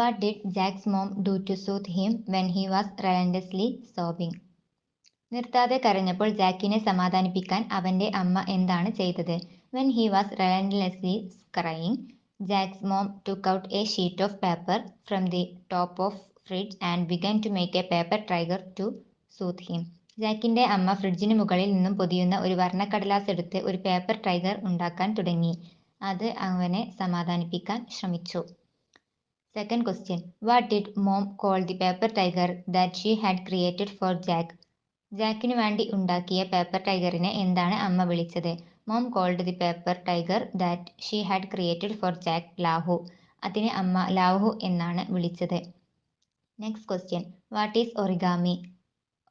What did Jack's mom do to soothe him when he was relentlessly sobbing? നിർത്താതെ കരഞ്ഞപ്പോൾ ജാക്കിനെ സമാധാനിപ്പിക്കാൻ അവന്റെ അമ്മ എന്താണ് ചെയ്തത്? When he was relentlessly crying, Jack's mom took out a sheet of paper from the top of fridge and began to make a paper tiger to soothe him. ജാക്കിന്റെ അമ്മ ഫ്രിഡ്ജിന് മുകളിൽ നിന്നും പൊതിയുന്ന ഒരു വർണ്ണക്കടലാസ് എടുത്ത് ഒരു പേപ്പർ ടൈഗർ ഉണ്ടാക്കാൻ തുടങ്ങി. അത് അവനെ സമാധാനിപ്പിക്കാൻ ശ്രമിച്ചു. Second question. What did mom call the paper tiger that she had created for Jack? ജാക്കിനു വേണ്ടി ഉണ്ടാക്കിയ പേപ്പർ ടൈഗറിനെ എന്താണ് അമ്മ വിളിച്ചത്? Mom called the paper tiger that she had created for Jack Laohu. അതിനെ അമ്മ ലാഹു എന്നാണ് വിളിച്ചത്. Next question. What is origami?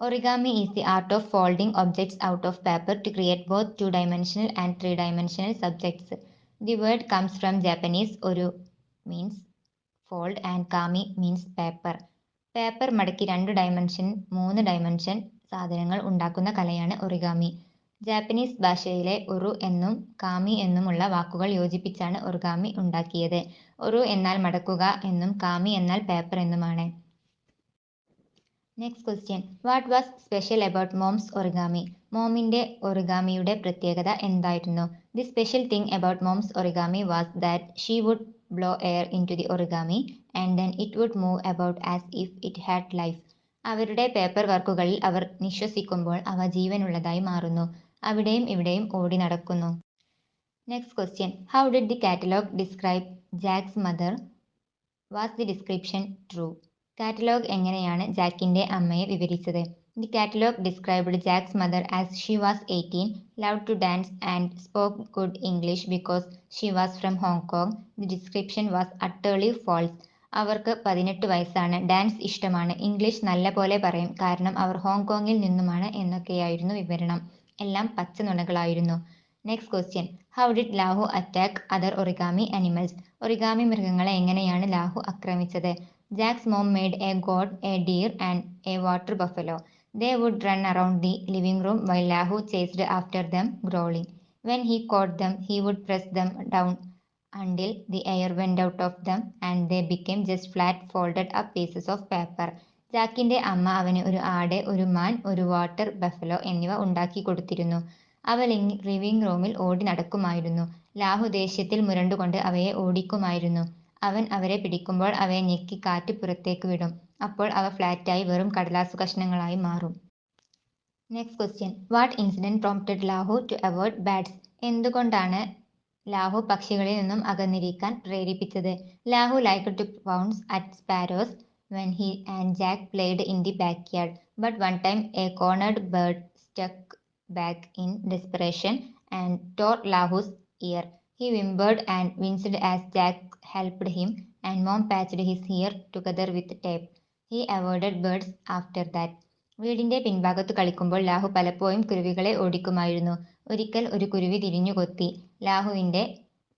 Origami is the art of folding objects out of paper to create both 2-dimensional and 3-dimensional subjects. The word comes from Japanese ഒരു means fold and കാമി means paper. Paper മടക്കി 2 dimension 3 dimension സാധനങ്ങൾ ഉണ്ടാക്കുന്ന കലയാണ് origami. Japanese ഭാഷയിലെ ഒറു എന്നും കാമി എന്നുമുള്ള വാക്കുകൾ യോജിപ്പിച്ചാണ് ഒറിഗാമി ഉണ്ടാക്കിയത്. ഒറു എന്നാൽ മടക്കുക എന്നും കാമി എന്നാൽ പേപ്പർ എന്നുമാണ്. Next question. What was special about mom's origami? മോമിന്റെ ഒറിഗാമിയുടെ പ്രത്യേകത എന്തായിരുന്നു? The special thing about mom's origami was that she would blow air into the origami and then it would move about as if it had life. അവരുടെ paper വർക്കുകളിൽ അവർ നിശ്വസിക്കുമ്പോൾ അവ ജീവനുള്ളതായി മാറുന്നു, അവിടെയും ഇവിടെയും ഓടി നടക്കുന്നു. Next question. How did the catalogue describe Jack's mother? Was the description true? Catalogue എങ്ങനെയാണ് ജാക്കിന്റെ അമ്മയെ വിവരിച്ചത്? The catalogue described Jack's mother as she was 18, loved to dance and spoke good English because she was from Hong Kong. The description was utterly false. അവർക്ക് 18 വയസ്സാണ്, dance ഇഷ്ടമാണ്, English നല്ല പോലെ പറയും, കാരണം അവർ ഹോങ്കോങ്ങിൽ നിന്നുമാണ് എന്നൊക്കെയായിരുന്നു വിവരണം. എല്ലാം പച്ച നുണകളായിരുന്നു. Next question. How did Laohu attack other origami animals? Origami മൃഗങ്ങളെ എങ്ങനെയാണ് ലാഹു ആക്രമിച്ചത്? Jack's mom made a goat, a deer and a water buffalo. They would run around the living room while Lahu chased after them, growling. When he caught them, he would press them down until the air went out of them and they became just flat, folded up pieces of paper. ജാക്കിന്റെ അമ്മ അവന് ഒരു ആട്, ഒരു മാൻ, ഒരു water buffalo എന്നിവ ഉണ്ടാക്കി കൊടുത്തിരുന്നു. അവ ലിവിംഗ് റൂമിൽ ഓടി നടക്കുമായിരുന്നു. ലാഹു ദേഷ്യത്തിൽ മുരണ്ടുകൊണ്ട് അവയെ ഓടിക്കുമായിരുന്നു. അവൻ അവരെ പിടിക്കുമ്പോൾ അവയെ ഞെക്കി കാറ്റ് പുറത്തേക്ക് വിടും. അപ്പോൾ അവ ഫ്ലാറ്റായി വെറും കടലാസു കഷ്ണങ്ങളായി മാറും. Next question. What incident prompted Laohu to avoid bats? എന്തുകൊണ്ടാണ് ലാഹു പക്ഷികളിൽ നിന്നും അകന്നിരിക്കാൻ പ്രേരിപ്പിച്ചത്? Laohu liked to pounce at sparrows when he and Jack played in the backyard, but one time a cornered bird struck back in desperation and tore Lahu's ear. He whimpered and winced as Jack helped him, and Mom patched his ear together with tape. He avoided birds after that. വീടിന്റെ പിൻഭാഗത്ത് കളിക്കുമ്പോൾ ലാഹു പലപ്പോഴും കുരുവികളെ ഓടിക്കുമായിരുന്നു. ഒരിക്കൽ ഒരു കുരുവി തിരിഞ്ഞു കൊത്തി. ലാഹുവിന്റെ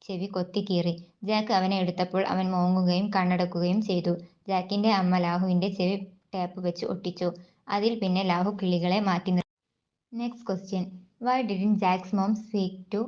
ചെവി കൊത്തി കീറി. ജാക്ക് അവനെ എടുത്തപ്പോൾ അവൻ മോങ്ങുകയും കണ്ണടക്കുകയും ചെയ്തു. ജാക്കിന്റെ അമ്മ ലാഹുവിന്റെ ചെവി ടേപ്പ് വെച്ച് ഒട്ടിച്ചു. അതിൽ പിന്നെ ലാഹു കിളികളെ മാറ്റി നിർത്തി. Next question. Why didn't Jack's mom speak to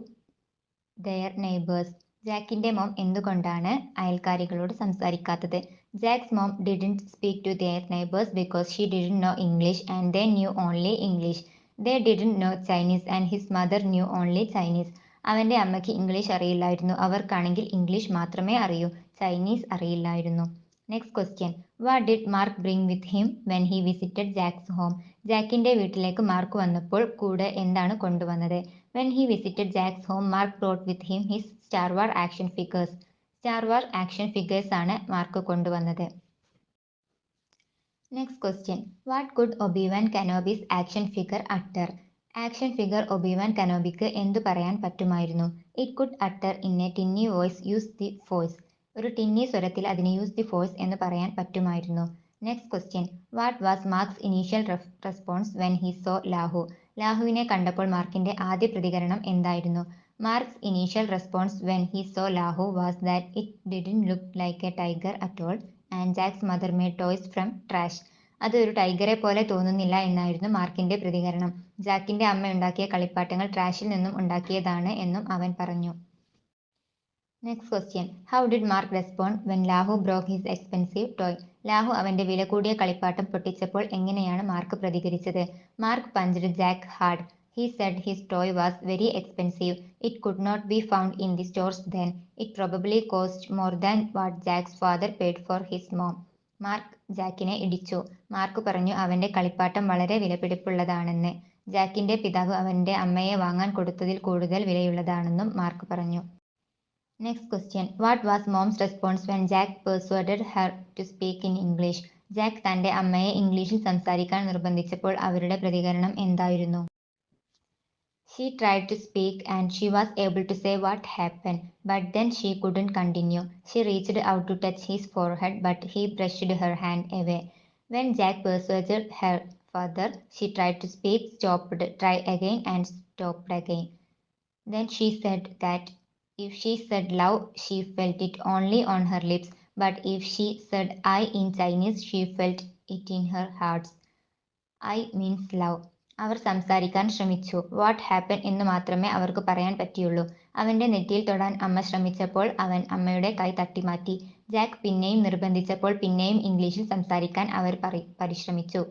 their neighbours? ജാക്കിന്റെ മോം എന്തുകൊണ്ടാണ് അയൽക്കാരികളോട് സംസാരിക്കാത്തത്? Jack's mom didn't speak to their neighbours because she didn't know English and they knew only English. They didn't know Chinese and his mother knew only Chinese. അവന്റെ അമ്മയ്ക്ക് English അറിയില്ലായിരുന്നു, അവർക്കാണെങ്കിൽ English മാത്രമേ അറിയൂ, Chinese അറിയില്ലായിരുന്നു. Next question. What did Mark bring with him when he visited Jack's home? ജാക്കിന്റെ വീട്ടിലേക്ക് Mark വന്നപ്പോൾ കൂടെ എന്താണ് കൊണ്ടുവന്നത്? When he visited Jack's home, Mark brought with him his Star War action figures. Star War action figures ആണ് Mark കൊണ്ടുവന്നത്. Next question. What could Obi Wan Kenobi's action figure utter? Action figure Obi Wan കനോബിക്ക് എന്തു പറയാൻ പറ്റുമായിരുന്നു? It could utter in a tinny voice use the force. ഒരു tinny സ്വരത്തിൽ അതിന് use the force എന്ന് പറയാൻ പറ്റുമായിരുന്നു. Next question. What was Mark's initial response when he saw Laohu? ലാഹുവിനെ കണ്ടപ്പോൾ മാർക്കിന്റെ ആദ്യ പ്രതികരണം എന്തായിരുന്നു? Mark's initial response when he saw Laohu was that it didn't look like a tiger at all and Jack's mother made toys from trash. അത് ഒരു ടൈഗറെ പോലെ തോന്നുന്നില്ല എന്നായിരുന്നു മാർക്കിന്റെ പ്രതികരണം. ജാക്കിന്റെ അമ്മ ഉണ്ടാക്കിയ കളിപ്പാട്ടങ്ങൾ ട്രാഷിൽ നിന്നും ഉണ്ടാക്കിയതാണ് എന്നും അവൻ പറഞ്ഞു. Next question. How did Mark respond when Laohu broke his expensive toy? Laohu അവന്റെ വില കൂടിയ കളിപ്പാട്ടം പൊട്ടിച്ചപ്പോൾ എങ്ങനെയാണ് മാർക്ക് പ്രതികരിച്ചത്? Mark punched Jack hard. He said his toy was very expensive. It could not be found in the stores then. It probably cost more than what Jack's father paid for his mom. Mark ജാക്കിനെ ഇടിച്ചു. Mark പറഞ്ഞു അവന്റെ കളിപ്പാട്ടം വളരെ വിലപിടിപ്പുള്ളതാണെന്ന്. ജാക്കിന്റെ പിതാവ് അവന്റെ അമ്മയെ വാങ്ങാൻ കൊടുത്തതിൽ കൂടുതൽ വിലയുള്ളതാണെന്നും മാർക്ക് പറഞ്ഞു. Next question. What was mom's response when Jack persuaded her to speak in English? Jack തന്റെ അമ്മയെ ഇംഗ്ലീഷിൽ സംസാരിക്കാൻ നിർബന്ധിച്ചപ്പോൾ അവരുടെ പ്രതികരണം എന്തായിരുന്നു? She tried to speak and she was able to say what happened, but then she couldn't continue. She reached out to touch his forehead, but he brushed her hand away. When Jack persuaded her further, she tried to speak, stopped, tried again, and stopped again. Then she said that if she said love, she felt it only on her lips, but if she said I in Chinese, she felt it in her heart. I means love. അവർ സംസാരിക്കാൻ ശ്രമിച്ചു. What happen എന്ന് മാത്രമേ അവർക്ക് പറയാൻ പറ്റിയുള്ളൂ. അവന്റെ നെറ്റിയിൽ തൊടാൻ അമ്മ ശ്രമിച്ചപ്പോൾ അവൻ അമ്മയുടെ കൈ തട്ടിമാറ്റി. ജാക്ക് പിന്നെയും നിർബന്ധിച്ചപ്പോൾ പിന്നെയും ഇംഗ്ലീഷിൽ സംസാരിക്കാൻ അവർ പരിശ്രമിച്ചു.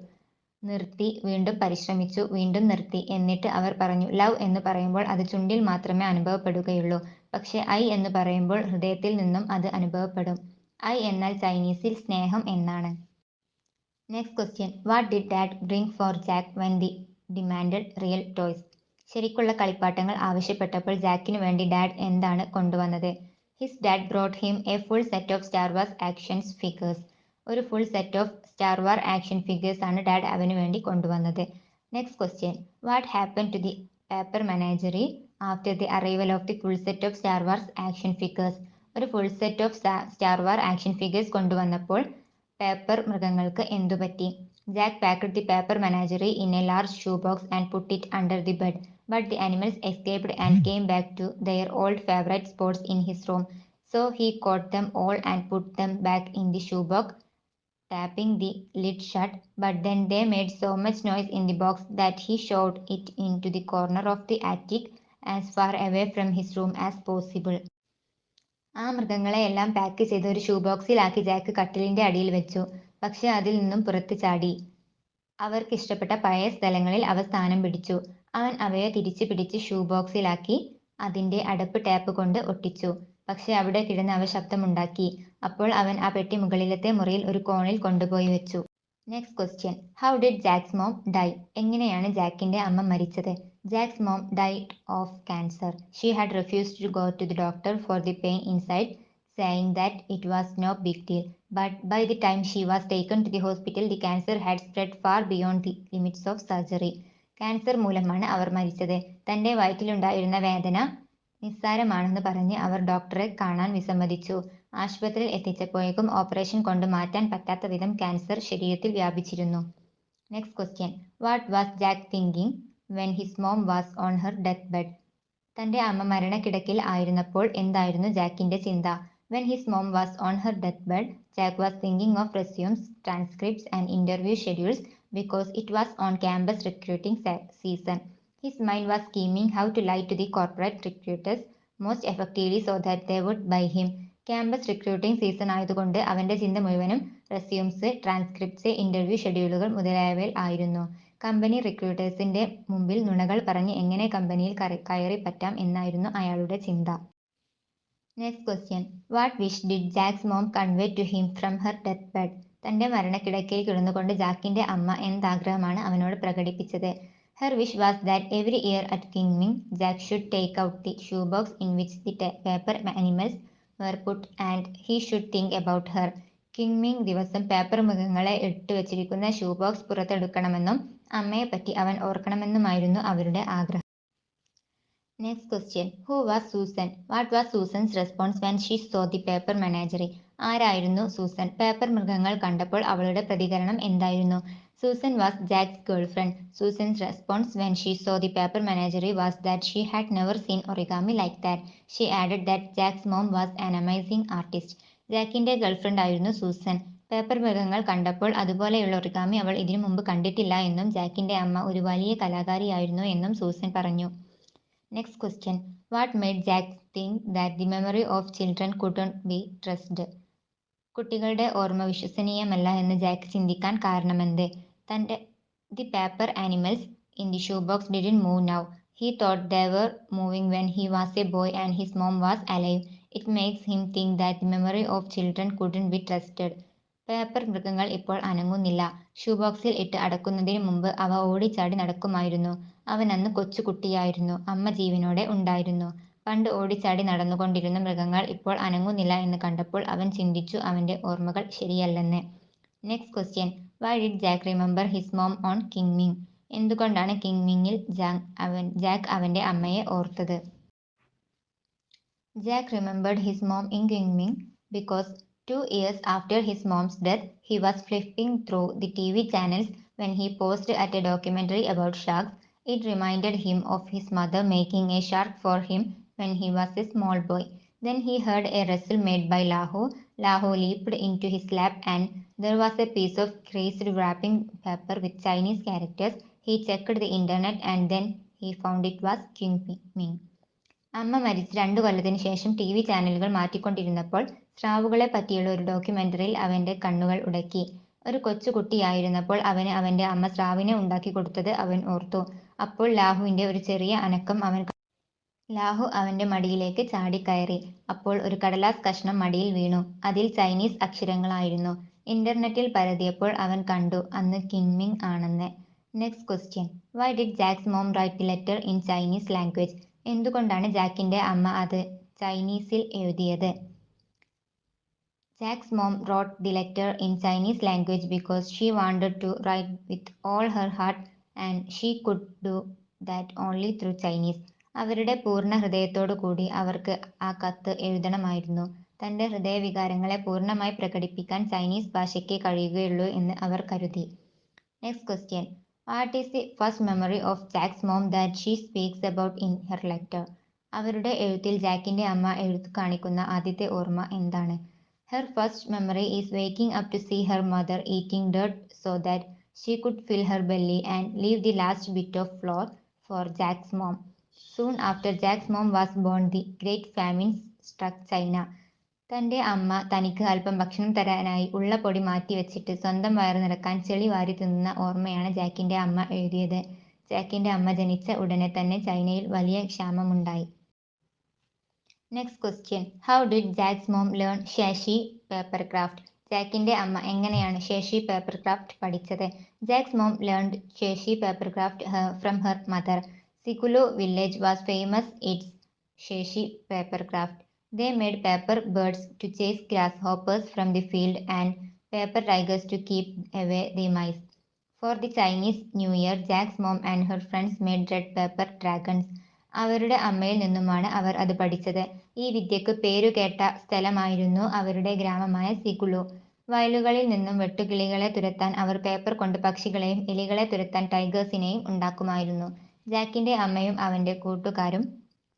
നിർത്തി, വീണ്ടും പരിശ്രമിച്ചു, വീണ്ടും നിർത്തി. എന്നിട്ട് അവർ പറഞ്ഞു, ലവ് എന്ന് പറയുമ്പോൾ അത് ചുണ്ടിൽ മാത്രമേ അനുഭവപ്പെടുകയുള്ളൂ. പക്ഷേ ഐ എന്ന് പറയുമ്പോൾ ഹൃദയത്തിൽ നിന്നും അത് അനുഭവപ്പെടും. ഐ എന്നാൽ ചൈനീസിൽ സ്നേഹം എന്നാണ്. Next question. What did dad bring for Jack when the demanded real toys? ശരിക്കുള്ള കളിപ്പാട്ടങ്ങൾ ആവശ്യപ്പെട്ടപ്പോൾ ജാക്കിനു വേണ്ടി ഡാഡ് എന്താണ് കൊണ്ടുവന്നത്? His dad brought him a full set of Star Wars actions figures. ഒരു full set of Star War action figures ആണ് dad അവന് വേണ്ടി കൊണ്ടുവന്നത്. Next question. What happen to the paper menagerie after the arrival of the full set of Star Wars action figures? ഒരു full set of Star War action figures കൊണ്ടുവന്നപ്പോൾ paper മൃഗങ്ങൾക്ക് എന്തുപറ്റി? Jack packed the paper menagerie in a large shoebox and put it under the bed, but the animals escaped and came back to their old favorite spots in his room. So he caught them all and put them back in the shoebox, tapping the lid shut. But then they made so much noise in the box that he shoved it into the corner of the attic as far away from his room as possible. ആ മൃഗങ്ങളെയെല്ലാം pack ചെയ്ത് ഒരു shoe ബോക്സിലാക്കി Jack കട്ടിലിന്റെ അടിയിൽ വെച്ചു. പക്ഷെ അതിൽ നിന്നും പുറത്ത് ചാടി. അവർക്കിഷ്ടപ്പെട്ട പഴയ സ്ഥലങ്ങളിൽ അവ സ്ഥാനം പിടിച്ചു. അവൻ അവയെ തിരിച്ചു പിടിച്ച് ഷൂ ബോക്സിലാക്കി അതിന്റെ അടപ്പ് ടാപ്പ് കൊണ്ട് ഒട്ടിച്ചു. പക്ഷെ അവിടെ കിടന്ന് അവ ശബ്ദമുണ്ടാക്കി. അപ്പോൾ അവൻ ആ പെട്ടി മുകളിലത്തെ മുറിയിൽ ഒരു കോണിൽ കൊണ്ടുപോയി വെച്ചു. Next question. How did Jack's mom die? എങ്ങനെയാണ് ജാക്കിന്റെ അമ്മ മരിച്ചത്? Jack's mom died of cancer. She had refused to go to the doctor for the pain inside, saying that it was no big deal. But by the time she was taken to the hospital, the cancer had spread far beyond the limits of surgery. Cancer മൂലമാണ് അവർ മരിച്ചത്. തന്റെ വയറ്റിലുണ്ടായിരുന്ന വേദന നിസ്സാരമാണെന്ന് പറഞ്ഞ് അവർ ഡോക്ടറെ കാണാൻ വിസമ്മതിച്ചു. ആശുപത്രിയിൽ എത്തിച്ചപ്പോഴേക്കും operation കൊണ്ട് മാറ്റാൻ പറ്റാത്ത വിധം ക്യാൻസർ ശരീരത്തിൽ വ്യാപിച്ചിരുന്നു. Next question. What was Jack thinking when his mom was on her death bed? തന്റെ അമ്മ മരണക്കിടക്കിൽ ആയിരുന്നപ്പോൾ എന്തായിരുന്നു ജാക്കിന്റെ ചിന്ത? When his mom was on her death bed, Jack was thinking of resumes, transcripts and interview schedules because it was on campus recruiting season. His mind was scheming how to lie to the corporate recruiters most effectively so that they would buy him. Campus recruiting season ആയതുകൊണ്ട് അവന്റെ ചിന്ത മുഴുവനും resumes, transcripts, interview ഷെഡ്യൂളുകൾ മുതലായവയിൽ ആയിരുന്നു. Company റിക്രൂട്ടേഴ്സിന്റെ മുമ്പിൽ നുണകൾ പറഞ്ഞ് എങ്ങനെ കമ്പനിയിൽ കയറി പറ്റാം എന്നായിരുന്നു അയാളുടെ ചിന്ത. Next question. What wish did Jack's mom convey to him from her death bed? തന്റെ മരണക്കിടക്കയിൽ കിടന്നുകൊണ്ട് ജാക്കിന്റെ അമ്മ എന്താഗ്രഹമാണ് അവനോട് പ്രകടിപ്പിച്ചത്? Her wish was that every year at കിങ്മിങ് Jack should take out the shoe box in which the paper animals were put and he should think about her. കിങ്മിങ് ദിവസം പേപ്പർ മൃഗങ്ങളെ ഇട്ടുവച്ചിരിക്കുന്ന ഷൂ ബോക്സ് പുറത്തെടുക്കണമെന്നും അമ്മയെപ്പറ്റി അവൻ ഓർക്കണമെന്നുമായിരുന്നു അവരുടെ ആഗ്രഹം. Next question. Who was Susan? What was Susan's response when she saw the paper menagerie? ആരായിരുന്നു Susan? Paper മൃഗങ്ങൾ കണ്ടപ്പോൾ അവളുടെ പ്രതികരണം എന്തായിരുന്നു? Susan was Jack's girlfriend. Susan's response when she saw the paper menagerie was that she had never seen origami like that. She added that Jack's mom was an amazing artist. ജാക്കിന്റെ girlfriend ആയിരുന്നു Susan. Paper മൃഗങ്ങൾ കണ്ടപ്പോൾ അതുപോലെയുള്ള origami അവൾ ഇതിനു മുമ്പ് കണ്ടിട്ടില്ല എന്നും ജാക്കിന്റെ അമ്മ ഒരു വലിയ കലാകാരിയായിരുന്നു എന്നും സൂസൻ പറഞ്ഞു. Next question. What made Jack think that the memory of children couldn't be trusted? കുട്ടികളുടെ ഓർമ്മ വിശ്വസനീയമല്ല എന്ന് ജാക്ക് ചിന്തിക്കാൻ കാരണമെന്ത്? തന്റെ The paper animals in the shoebox didn't move now. He thought they were moving when he was a boy and his mom was alive. It makes him think that the memory of children couldn't be trusted. Paper മൃഗങ്ങൾ ഇപ്പോൾ അനങ്ങുന്നില്ല. ഷൂബോക്സിൽ ഇട്ട് അടക്കുന്നതിന് മുമ്പ് അവ ഓടിച്ചാടി നടക്കുമായിരുന്നു. അവൻ അന്ന് കൊച്ചുകുട്ടിയായിരുന്നു. അമ്മ ജീവനോടെ ഉണ്ടായിരുന്നു. പണ്ട് ഓടിച്ചാടി നടന്നുകൊണ്ടിരുന്ന മൃഗങ്ങൾ ഇപ്പോൾ അനങ്ങുന്നില്ല എന്ന് കണ്ടപ്പോൾ അവൻ ചിന്തിച്ചു അവന്റെ ഓർമ്മകൾ ശരിയല്ലെന്ന്. Next question. Why did Jack remember his mom on കിങ്മിങ്? എന്തുകൊണ്ടാണ് കിങ്മിങ്ങിൽ ജാക്ക് അവന്റെ അമ്മയെ ഓർത്തത്? Jack remembered his mom in Qingming because 2 years after his mom's death, he was flipping through the TV channels when he paused at a documentary about sharks. It reminded him of his mother making a shark for him when he was a small boy. Then he heard a rustle made by Lahu. Lahu leaped into his lap and there was a piece of creased wrapping paper with Chinese characters. He checked the internet and then he found it was Qingming. അമ്മ മരിച്ച് 2 കൊല്ലത്തിന് ശേഷം T V ചാനലുകൾ മാറ്റിക്കൊണ്ടിരുന്നപ്പോൾ സ്രാവുകളെ പറ്റിയുള്ള ഒരു ഡോക്യുമെന്ററിയിൽ അവന്റെ കണ്ണുകൾ ഉടക്കി. ഒരു കൊച്ചുകുട്ടിയായിരുന്നപ്പോൾ അവന് അവന്റെ അമ്മ സ്രാവിനെ ഉണ്ടാക്കി കൊടുത്തത് അവൻ ഓർത്തു. അപ്പോൾ ലാഹുവിന്റെ ഒരു ചെറിയ അനക്കം അവൻ ലാഹു അവന്റെ മടിയിലേക്ക് ചാടിക്കയറി. അപ്പോൾ ഒരു കടലാസ് കഷ്ണം മടിയിൽ വീണു. അതിൽ ചൈനീസ് അക്ഷരങ്ങളായിരുന്നു. ഇന്റർനെറ്റിൽ പരതിയപ്പോൾ അവൻ കണ്ടു അന്ന് കിൻമിങ് ആണെന്ന്. Next question. Why did Jack's mom write the letter in Chinese language? എന്തുകൊണ്ടാണ് ജാക്കിന്റെ അമ്മ അത് ചൈനീസിൽ എഴുതിയത്? Jack's mom wrote the letter in Chinese language because she wanted to write with all her heart and she could do that only through Chinese. അവരുടെ പൂർണ്ണ ഹൃദയത്തോടു കൂടി അവർക്ക് ആ കത്ത് എഴുതണമായിരുന്നു. തന്റെ ഹൃദയവികാരങ്ങളെ പൂർണ്ണമായി പ്രകടിപ്പിക്കാൻ ചൈനീസ് ഭാഷയ്ക്കേ കഴിയുകയുള്ളൂ എന്ന് അവർ കരുതി. Next question. What is the first memory of Jack's mom that she speaks about in her letter? അവരുടെ എഴുത്തിൽ ജാക്കിന്റെ അമ്മ എഴുതി കാണിക്കുന്ന ആദ്യത്തെ ഓർമ്മ എന്താണ്? Her first memory is waking up to see her mother eating dirt so that she could fill her belly and leave the last bit of flour for Jack's mom. Soon after Jack's mom was born, the Great Famine struck China. തന്റെ അമ്മ തനിക്ക് അല്പം ഭക്ഷണം തരാനായി ഉള്ള പൊടി മാറ്റിവെച്ചിട്ട് സ്വന്തം വയറ് നിറക്കാൻ ചെളി വാരി തിന്നുന്ന ഓർമ്മയാണ് ജാക്കിന്റെ അമ്മ എഴുതിയത്. ജാക്കിന്റെ അമ്മ ജനിച്ച ഉടനെ തന്നെ ചൈനയിൽ വലിയ ക്ഷാമമുണ്ടായി. Next question. How did Jack's mom learn zhezhi paper craft? ജാക്കിന്റെ അമ്മ എങ്ങനെയാണ് ഷേഷി പേപ്പർ ക്രാഫ്റ്റ് പഠിച്ചത്? Jack's mom learned zhezhi paper craft from her mother. Sigulu village was famous its zhezhi paper craft. They made paper birds to chase grasshoppers from the field and paper tigers to keep away the mice. For the Chinese New Year, Jack's mom and her friends made red paper dragons. അവരുടെ അമ്മയിൽ നിന്നുമാണ് അവർ അത് പഠിച്ചത്. ഈ വിദ്യക്ക് പേരുകേട്ട സ്ഥലമായിരുന്നു അവരുടെ ഗ്രാമമായ സികുലു. വയലുകളിൽ നിന്നും വെട്ടുകിളികളെ തുരത്താൻ അവർ പേപ്പർ കൊണ്ട് പക്ഷികളെയും എലികളെ തുരത്താൻ ടൈഗേഴ്സിനെയും ഉണ്ടാക്കുമായിരുന്നു. ജാക്കിന്റെ അമ്മയും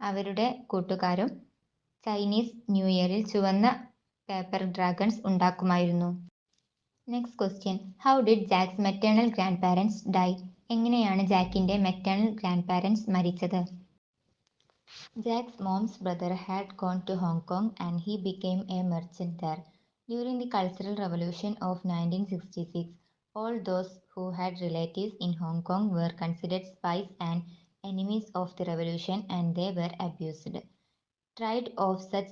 അവരുടെ കൂട്ടുകാരും ചൈനീസ് ന്യൂ ഇയറിൽ ചുവന്ന പേപ്പർ ഡ്രാഗൺസ് ഉണ്ടാക്കുമായിരുന്നു. Next question. How did Jack's maternal grandparents die? എങ്ങനെയാണ് ജാക്കിന്റെ മെറ്റേണൽ ഗ്രാൻഡ് പാരന്റ്സ് മരിച്ചത്? Jack's mom's brother had gone to Hong Kong and he became a merchant there. During the Cultural Revolution of 1966, all those who had relatives in Hong Kong were considered spies and enemies of the revolution and they were abused. Tired of such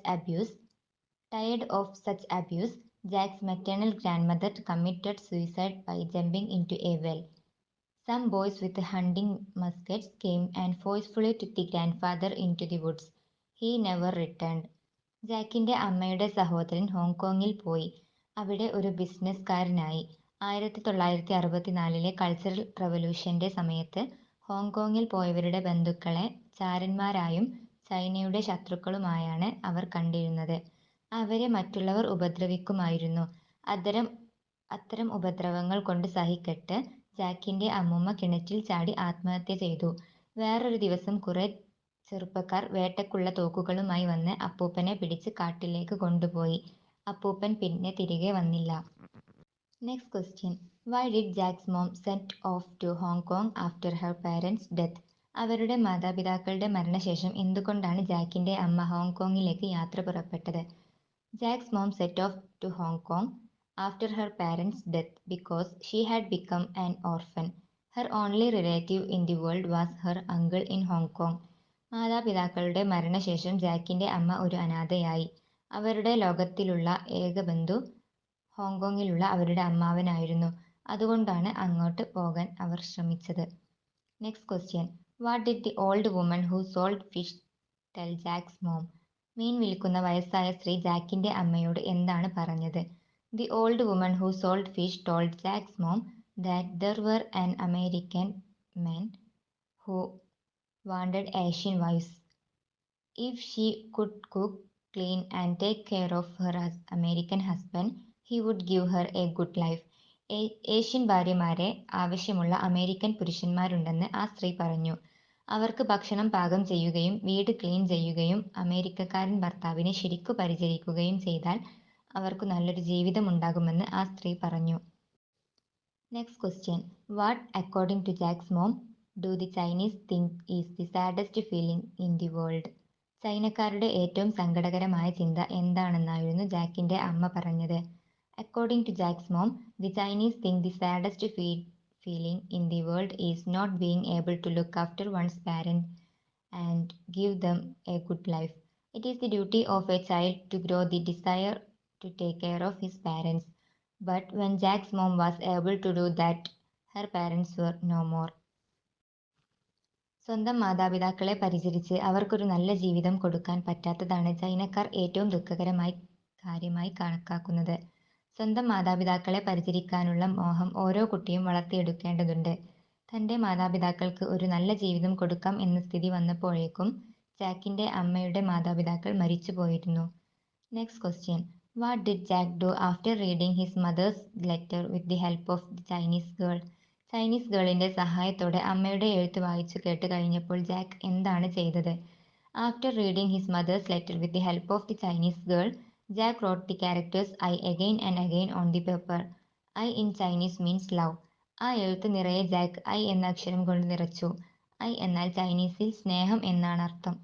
abuse, Jack's maternal grandmother committed suicide by jumping into a well. Some boys with hunting muskets came and forcefully took the grandfather into the woods. He never returned. ജാക്കിന്റെ അമ്മയുടെ സഹോദരൻ ഹോങ്കോങ്ങിൽ പോയി അവിടെ ഒരു ബിസിനസ്സുകാരനായി. 1964 cultural റവല്യൂഷന്റെ സമയത്ത് ഹോങ്കോങ്ങിൽ പോയവരുടെ ബന്ധുക്കളെ ചാരന്മാരായും ചൈനയുടെ ശത്രുക്കളുമായാണ് അവർ കണ്ടിരുന്നത്. അവരെ മറ്റുള്ളവർ ഉപദ്രവിക്കുമായിരുന്നു. അത്തരം ഉപദ്രവങ്ങൾ കൊണ്ട് സഹിക്കെട്ട് ജാക്കിന്റെ അമ്മൂമ്മ കിണറ്റിൽ ചാടി ആത്മഹത്യ ചെയ്തു. വേറൊരു ദിവസം കുറെ ചെറുപ്പക്കാർ വേട്ടക്കുള്ള തോക്കുകളുമായി വന്ന് അപ്പൂപ്പനെ പിടിച്ച് കാട്ടിലേക്ക് കൊണ്ടുപോയി. അപ്പൂപ്പൻ പിന്നെ തിരികെ വന്നില്ല. Next question. Why did Jack's mom set off to Hong Kong after her parents' death? അവരുടെ മാതാപിതാക്കളുടെ മരണശേഷം എന്തുകൊണ്ടാണ് ജാക്കിന്റെ അമ്മ ഹോങ്കോങ്ങിലേക്ക് യാത്ര പുറപ്പെട്ടത്? Jack's mom set off to Hong Kong after her parents' death because she had become an orphan. Her only relative in the world was her uncle in Hong Kong. മാതാപിതാക്കളുടെ മരണശേഷം ജാക്കിന്റെ അമ്മ ഒരു അനാഥയായി. അവരുടെ ലോകത്തിലുള്ള ഏക ബന്ധു ഹോങ്കോങ്ങിലുള്ള അവരുടെ അമ്മാവനായിരുന്നു. അതുകൊണ്ടാണ് അങ്ങോട്ട് പോകാൻ അവർ ശ്രമിച്ചത്. Next question. What did the old woman who sold fish tell Jack's mom? മീൻ വിൽക്കുന്ന വയസ്സായ സ്ത്രീ ജാക്കിന്റെ അമ്മയോട് എന്താണ് പറഞ്ഞത്? The old woman who sold fish told Jack's mom that there were an American man who wanted Asian wives. If she could cook, clean, and take care of her American husband, he would give her a good life. Asian ഭാര്യമാരെ ആവശ്യമുള്ള American പുരുഷന്മാരുണ്ടെന്ന് ആ സ്ത്രീ പറഞ്ഞു. അവർക്ക് ഭക്ഷണം പാകം ചെയ്യുകയും വീട് ക്ലീൻ ചെയ്യുകയും അമേരിക്കക്കാരൻ ഭർത്താവിനെ ശരിക്കു പരിചരിക്കുകയും ചെയ്താൽ അവർക്കു നല്ലൊരു ജീവിതം ഉണ്ടാകുമെന്ന് ആ സ്ത്രീ പറഞ്ഞു. Next question. What according to Jack's mom do the Chinese think is the saddest feeling in the world? ചൈനക്കാരുടെ ഏറ്റവും സങ്കടകരമായ ചിന്ത എന്താണെന്നായിരുന്നു ജാക്കിന്റെ അമ്മ പറഞ്ഞത്? According to Jack's mom, the Chinese think the saddest feeling in the world is not being able to look after one's parent and give them a good life. It is the duty of a child to grow the desire to take care of his parents. But when Jack's mom was able to do that, her parents were no more. സ്വന്തം മാതാപിതാക്കളെ പരിചരിച്ച് അവർക്കൊരു നല്ല ജീവിതം കൊടുക്കാൻ പറ്റാത്തതാണ് ചൈനക്കാർ ഏറ്റവും ദുഃഖകരമായ കാര്യമായി കണക്കാക്കുന്നത്. സ്വന്തം മാതാപിതാക്കളെ പരിചരിക്കാനുള്ള മോഹം ഓരോ കുട്ടിയും വളർത്തിയെടുക്കേണ്ടതുണ്ട്. തന്റെ മാതാപിതാക്കൾക്ക് ഒരു നല്ല ജീവിതം കൊടുക്കാം എന്ന സ്ഥിതി വന്നപ്പോഴേക്കും ജാക്കിന്റെ അമ്മയുടെ മാതാപിതാക്കൾ മരിച്ചുപോയിരുന്നു. Next question. What did Jack do after reading his mother's letter with the help of the Chinese girl? Chinese ഗേളിന്റെ സഹായത്തോടെ അമ്മയുടെ എഴുത്ത് വായിച്ചു കേട്ട് കഴിഞ്ഞപ്പോൾ ജാക്ക് എന്താണ് ചെയ്തത്? After reading his mother's letter with the help of the Chinese girl, Jack wrote the characters ai again and again on the paper. Ai in Chinese means love. ആ എഴുത്ത് നിറയെ ജാക്ക് ഐ എന്ന അക്ഷരം കൊണ്ട് നിറച്ചു. I എന്നാൽ ചൈനീസിൽ സ്നേഹം എന്നാണ് അർത്ഥം.